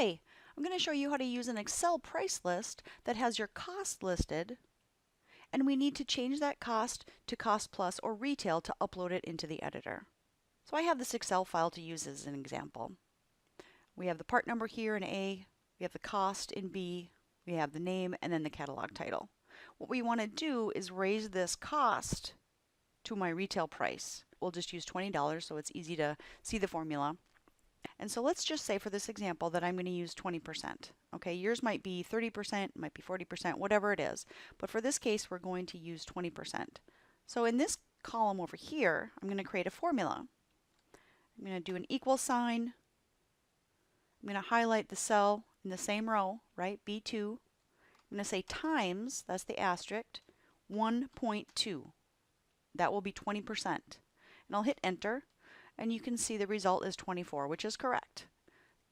Hi, I'm going to show you how to use an Excel price list that has your cost listed, and we need to change that cost to cost plus or retail to upload it into the editor. So I have this Excel file to use as an example. We have the part number here in A, we have the cost in B, we have the name, and then the catalog title. What we want to do is raise this cost to my retail price. We'll just use $20 so it's easy to see the formula. And so let's just say for this example that I'm going to use 20%. Okay, yours might be 30%, might be 40%, whatever it is. But for this case, we're going to use 20%. So in this column over here, I'm going to create a formula. I'm going to do an equal sign. I'm going to highlight the cell in the same row, right, B2. I'm going to say times, that's the asterisk, 1.2. That will be 20%. And I'll hit enter. And you can see the result is 24, which is correct.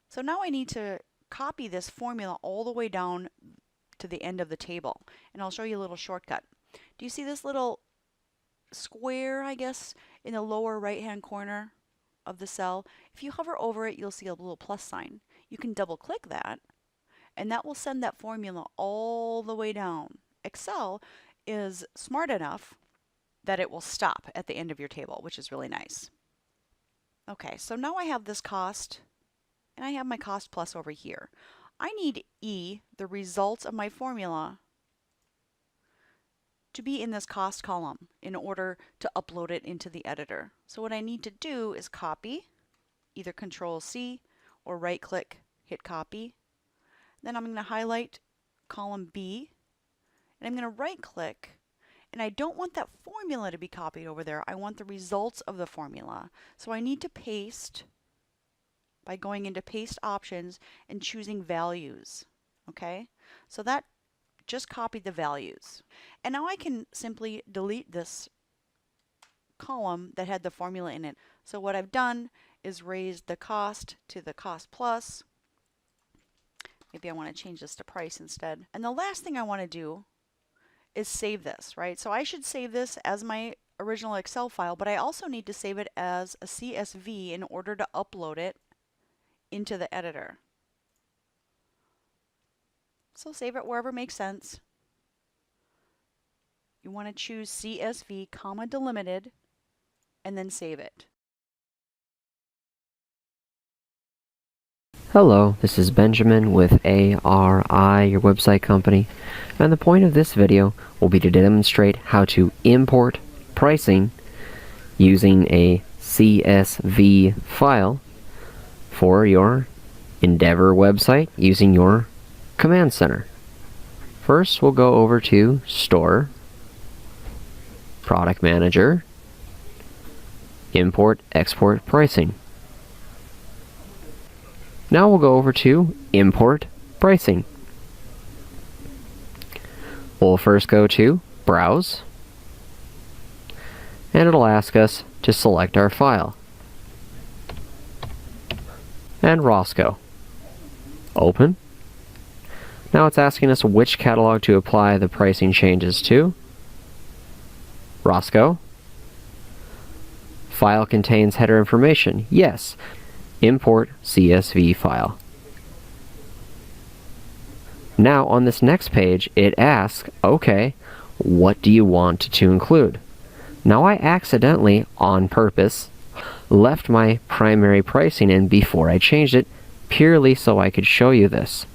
So now I need to copy this formula all the way down to the end of the table. And I'll show you a little shortcut. Do you see this little square, I guess, in the lower right-hand corner of the cell? If you hover over it, you'll see a little plus sign. You can double-click that, and that will send that formula all the way down. Excel is smart enough that it will stop at the end of your table, which is really nice. Okay, so now I have this cost, and I have my cost plus over here. I need E, the results of my formula, to be in this cost column in order to upload it into the editor. So what I need to do is copy, either Control C or right click, hit copy. Then I'm going to highlight column B, and I'm going to right click. And I don't want that formula to be copied over there. I want the results of the formula. So I need to paste by going into paste options and choosing values. Okay? So that just copied the values. And now I can simply delete this column that had the formula in it. So what I've done is raised the cost to the cost plus. Maybe I want to change this to price instead. And the last thing I want to do is save this, right? So I should save this as my original Excel file, but I also need to save it as a CSV in order to upload it into the editor. So save it wherever makes sense. You want to choose CSV, comma delimited, and then save it. Hello, this is Benjamin with ARI, your website company, and the point of this video will be to demonstrate how to import pricing using a CSV file for your Endeavor website using your command center. First, we'll go over to Store, Product Manager, Import, Export Pricing. Now we'll go over to Import Pricing. We'll first go to Browse, and it'll ask us to select our file. And Roscoe. Open. Now it's asking us which catalog to apply the pricing changes to. Roscoe. File contains header information. Yes. Import CSV file. Now on this next page it asks, okay, what do you want to include? Now I accidentally, on purpose, left my primary pricing in before I changed it, purely so I could show you this.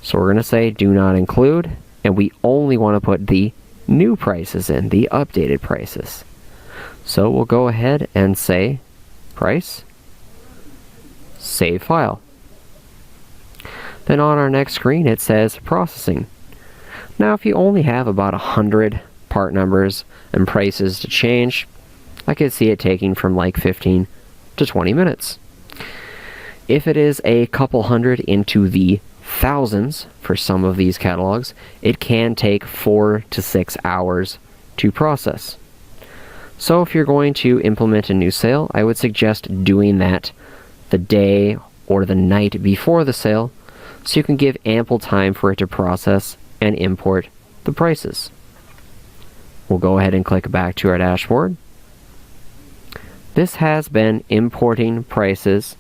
So we're going to say do not include, and we only want to put the new prices in, the updated prices. So we'll go ahead and say price, save file. Then on our next screen it says processing. Now if you only have about 100 part numbers and prices to change, I could see it taking from like 15 to 20 minutes. If it is a couple hundred into the thousands for some of these catalogs, it can take 4 to 6 hours to process. So if you're going to implement a new sale, I would suggest doing that the day or the night before the sale, so you can give ample time for it to process and import the prices. We'll go ahead and click back to our dashboard. This has been importing prices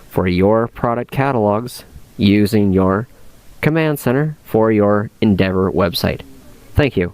for your product catalogs using your command center for your Endeavor website. Thank you.